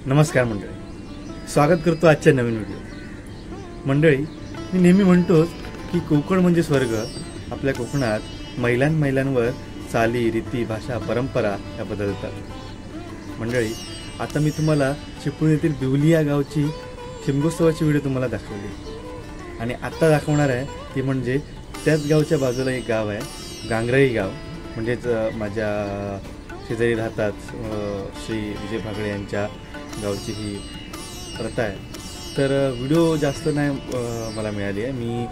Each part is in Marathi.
नमस्कार मंडळी, स्वागत करतो आजच्या नवीन व्हिडिओ. मंडळी, मी नेहमी म्हणतोच की कोकण म्हणजे स्वर्ग. आपल्या कोकणात महिलांवर चाली, रीती, भाषा, परंपरा या बदलतात. मंडळी, आता मी तुम्हाला चिपळूण येथील बिवली या गावची शिमगोत्सवाची व्हिडिओ तुम्हाला दाखवली आणि आत्ता दाखवणार आहे ती म्हणजे त्याच गावच्या बाजूला एक गाव आहे, गांगराई गाव. म्हणजेच माझ्या शेजारी राहतात श्री विजय भागडे यांच्या गावची ही प्रथा आहे. तर व्हिडिओ जास्त नाही मला मिळाली आहे. मी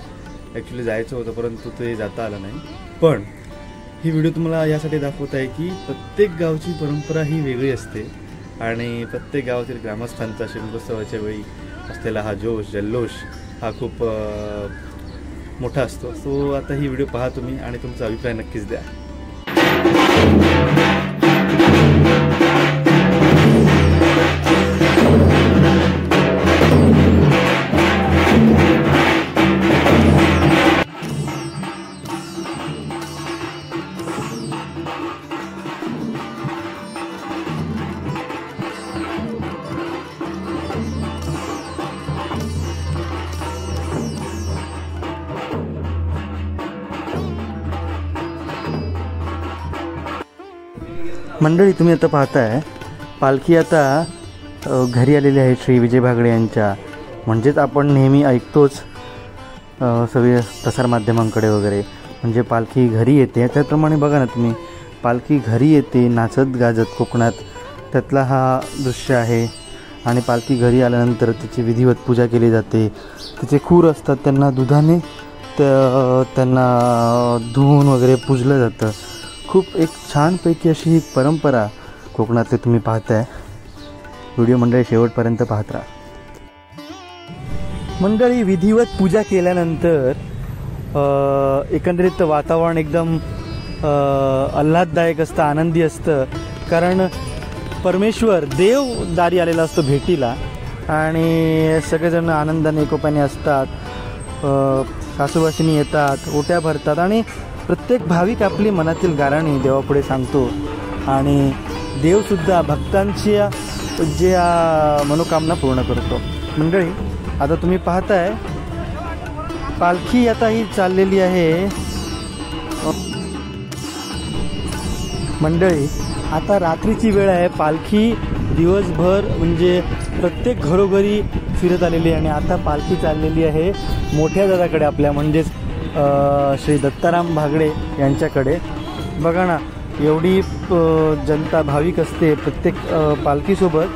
ॲक्च्युली जायचं होतं परंतु ते जाता आलं नाही. पण ही व्हिडिओ तुम्हाला यासाठी दाखवत आहे की प्रत्येक गावची परंपरा ही वेगळी असते आणि प्रत्येक गावातील ग्रामस्थांचा शिमगोत्सवाच्या वेळी असलेला हा जोश जल्लोष हा खूप मोठा असतो. सो आता ही व्हिडिओ पहा तुम्ही आणि तुमचा अभिप्राय नक्कीच द्या. मंडळी, तुम्ही आता पाहताय पालखी आता घरी आलेली आहे श्री विजय भागडे यांच्या. म्हणजेच आपण नेहमी ऐकतोच सगळे प्रसारमाध्यमांकडे वगैरे, म्हणजे पालखी घरी येते. त्याप्रमाणे बघा ना तुम्ही, पालखी घरी येते नाचत गाजत कोकणात. त्यातला हा दृश्य आहे. आणि पालखी घरी आल्यानंतर तिची विधिवत पूजा केली जाते. तिचे खूर असतात, त्यांना दुधाने त्यांना धुवून वगैरे पूजलं जातं. खूप एक छानपैकी अशी ही परंपरा कोकणातली तुम्ही पाहताय. व्हिडिओ मंडळी शेवटपर्यंत पाहत राहा. मंडळी, विधिवत पूजा केल्यानंतर एकंदरीत वातावरण एकदम आल्हाददायक असतं, आनंदी असतं. कारण परमेश्वर देव दारी आलेला असतो भेटीला आणि सगळेजण आनंदाने एकोप्याने असतात. सासूबाशीनी येतात, ओट्या भरतात आणि प्रत्येक भाविक आपली मनातील गाऱ्हाणी देवापुढे सांगतो आणि देवसुद्धा भक्तांची जे मनोकामना पूर्ण करतो. मंडळी, आता तुम्ही पाहताय पालखी आता ही चाललेली आहे. मंडळी, आता रात्रीची वेळ आहे. पालखी दिवसभर म्हणजे प्रत्येक घरोघरी फिरत आलेली आहे आणि आता पालखी चाललेली आहे मोठ्या दादाकडे आपल्या, म्हणजेच श्री दत्ताराम भागडे यांच्याकडे. बघा ना, एवढी जनता भाविक असते प्रत्येक पालखीसोबत.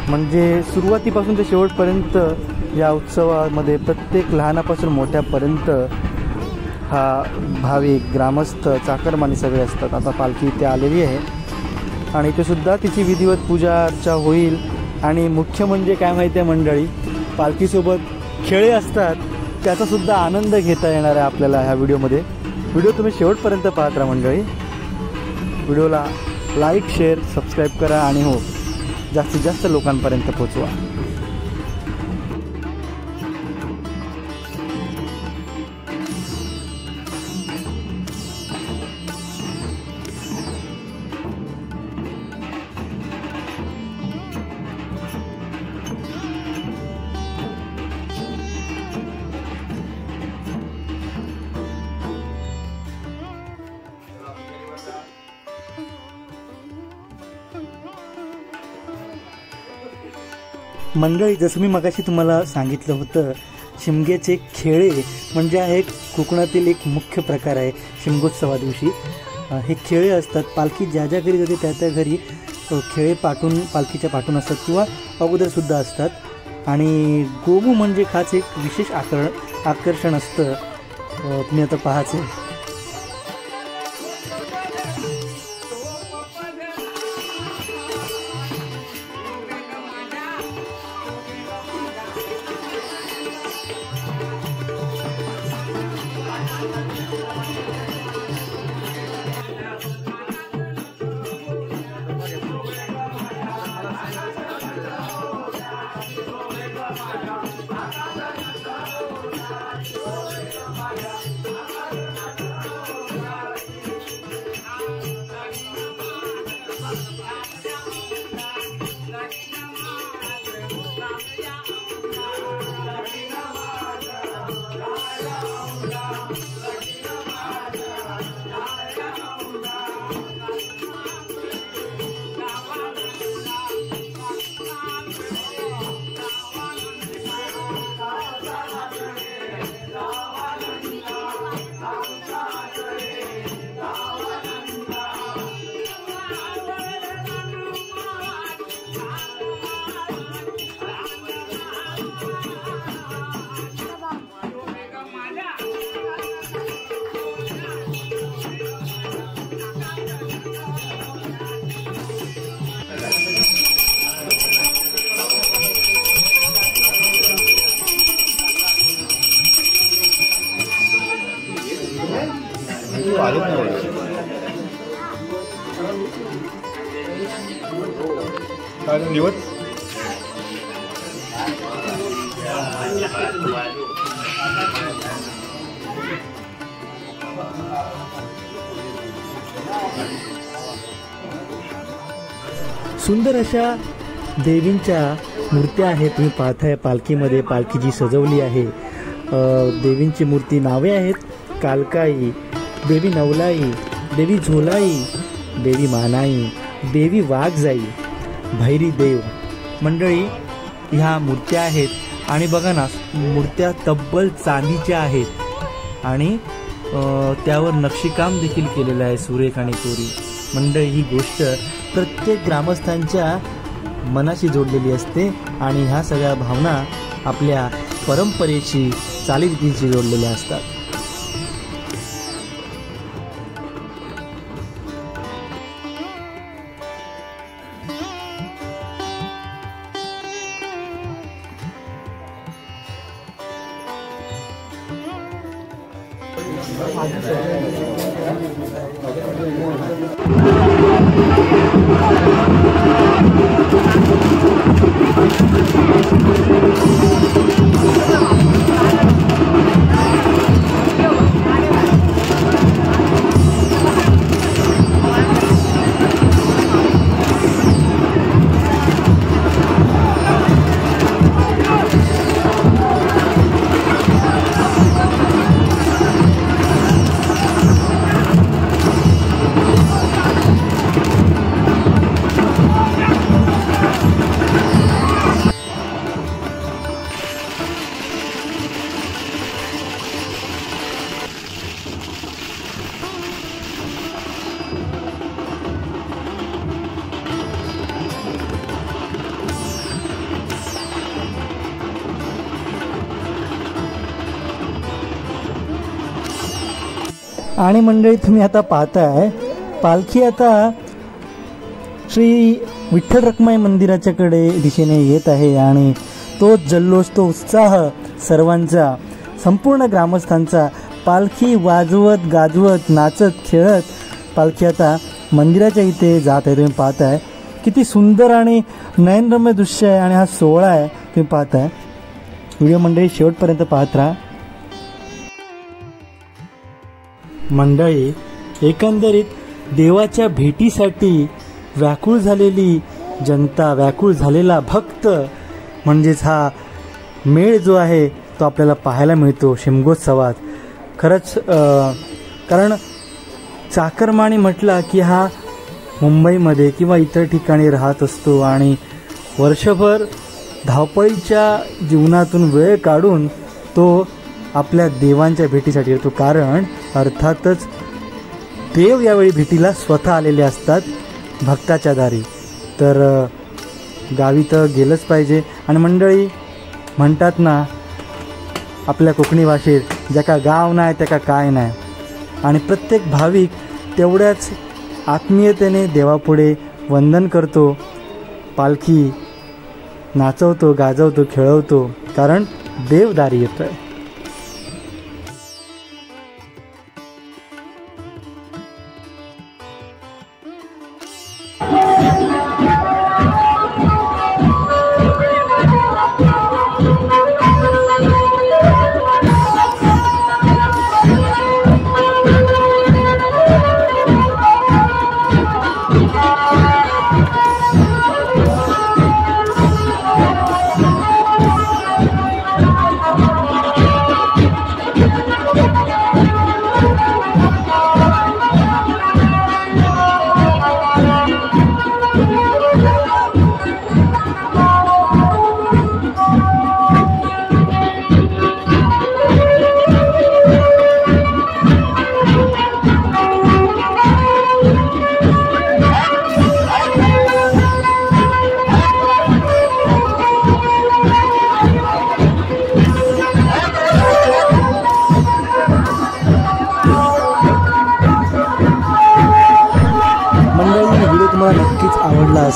म्हणजे सुरुवातीपासून ते शेवटपर्यंत या उत्सवामध्ये प्रत्येक लहानापासून मोठ्यापर्यंत हा भाविक, ग्रामस्थ, चाकरमानी सगळे असतात. आता पालखी इथे आलेली आहे आणि इथे सुद्धा तिची विधिवत पूजा अर्चा होईल. आणि मुख्य म्हणजे काय माहिती आहे मंडळी, पालखीसोबत खेळे असतात, त्याचासुद्धा आनंद घेता येणार आहे आपल्याला ह्या व्हिडिओमध्ये. व्हिडिओ तुम्ही शेवटपर्यंत पाहत राहा मंडळी. व्हिडिओला लाईक, शेअर, सबस्क्राईब करा आणि हो, जास्तीत जास्त लोकांपर्यंत पोहोचवा. मंडळी, जसं मी मगाशी तुम्हाला सांगितलं होतं, शिमग्याचे खेळे म्हणजे हा एक कोकणातील एक मुख्य प्रकार आहे. शिमगोत्सवा दिवशी हे खेळे असतात. पालखी ज्या ज्या घरी जाते त्या त्या घरी खेळे पालखीच्या पाठून असतात किंवा अगोदरसुद्धा असतात. आणि गोमू म्हणजे खास एक विशेष आकर्षण असतं. तुम्ही आता पाहायचं. सुंदर अशा देवींच्या मूर्त्या आहेत. तुम्ही पाहताय पालखीमध्ये पालखी जी सजवली आहे. देवींची मूर्ती नावे आहेत कालकाई, देवी नवलाई, देवी झोलाई, देवी मानाई, देवी वाघजाई, भैरी देव. मंडळी ह्या मूर्त्या आहेत आणि बघा ना, मूर्त्या तब्बल चांदीच्या आहेत आणि त्यावर नक्षीकाम देखील केलेलं आहे सुरेख आणि कोरी. मंडळी ही गोष्ट प्रत्येक ग्रामस्थांच्या मनाशी जोडलेली असते आणि ह्या सगळ्या भावना आपल्या परंपरेशी चालीरीतीशी जोडलेल्या असतात. आणि मंडळी तुम्ही आता पाहताय पालखी आता श्री विठ्ठल रखुमाई मंदिराच्याकडे दिशेने येत आहे आणि तो जल्लोष, तो उत्साह सर्वांचा, संपूर्ण ग्रामस्थांचा, पालखी वाजवत गाजवत नाचत खेळत पालखी आता मंदिराच्या इथे जात आहे. तुम्ही पाहताय किती सुंदर आणि नयनरम्य दृश्य आहे आणि हा सोहळा आहे तुम्ही पाहताय. व्हिडिओ मंडळी शेवटपर्यंत पाहत राहा. मंडळी एकंदरीत देवाच्या भेटीसाठी व्याकुळ झालेली जनता, व्याकुळ झालेला भक्त म्हणजेच हा मेळ जो आहे तो आपल्याला पाहायला मिळतो शिमगोत्सवात. खरंच कारण चाकरमानी म्हटला की हा मुंबईमध्ये किंवा इतर ठिकाणी राहत असतो आणि वर्षभर धावपळीच्या जीवनातून वेळ काढून तो आपल्या देवांच्या भेटीसाठी येतो. कारण अर्थातच देव यावेळी भेटीला स्वतः आलेले असतात भक्ताच्या दारी. तर गावी तर गेलंच पाहिजे. आणि मंडळी म्हणतात ना आपल्या कोकणी भाषेत, ज्याका गाव नाही त्याका काय नाही. आणि प्रत्येक भाविक तेवढ्याच आत्मीयतेने देवापुढे वंदन करतो, पालखी नाचवतो, गाजवतो, खेळवतो, कारण देव दारी येतोय.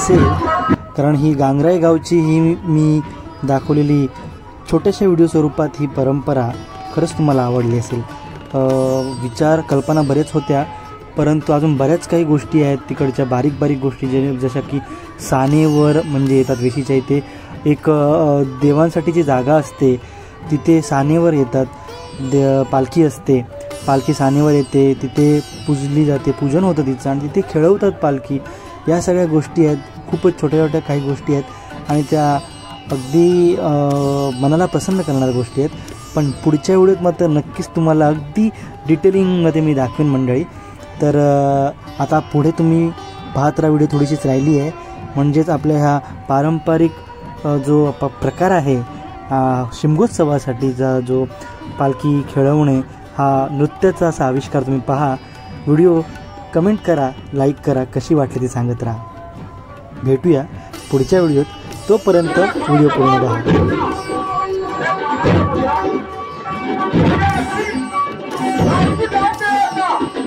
असेल, कारण ही गांगराई गावची ही मी दाखवलेली छोट्याशा व्हिडिओ स्वरूपात ही परंपरा खरंच तुम्हाला आवडली असेल. विचार कल्पना बरेच होत्या, परंतु अजून बऱ्याच काही गोष्टी आहेत तिकडच्या, बारीक बारीक गोष्टी जशा की सानेवर म्हणजे येतात वेशीच्या इथे एक देवांसाठीची जागा असते, तिथे सानेवर येतात, पालखी असते, पालखी सानेवर येते, तिथे पूजली जाते, पूजन होतं तिचं आणि तिथे खेळवतात पालखी. या सगळ्या गोष्टी आहेत, खूपच छोट्या छोट्या काही गोष्टी आहेत आणि त्या अगदी मनाला प्रसन्न करणाऱ्या गोष्टी आहेत. पण पुढच्या व्हिडिओत मात्र नक्कीच तुम्हाला अगदी डिटेलिंगमध्ये मी दाखवेन मंडळी. तर आता पुढे तुम्ही पाहत राहा, व्हिडिओ थोडीशीच राहिली आहे. म्हणजेच आपल्या ह्या पारंपरिक जो प्रकार आहे शिमगोत्सवासाठीचा जो पालखी खेळवणे हा नृत्याचा असा आविष्कार तुम्ही पहा. व्हिडिओ कमेंट करा, लाईक करा, कशी वाटली ती सांगत राहा. भेटूया पुढच्या व्हिडिओत, तोपर्यंत व्हिडिओ पूर्ण पहा. Let's go!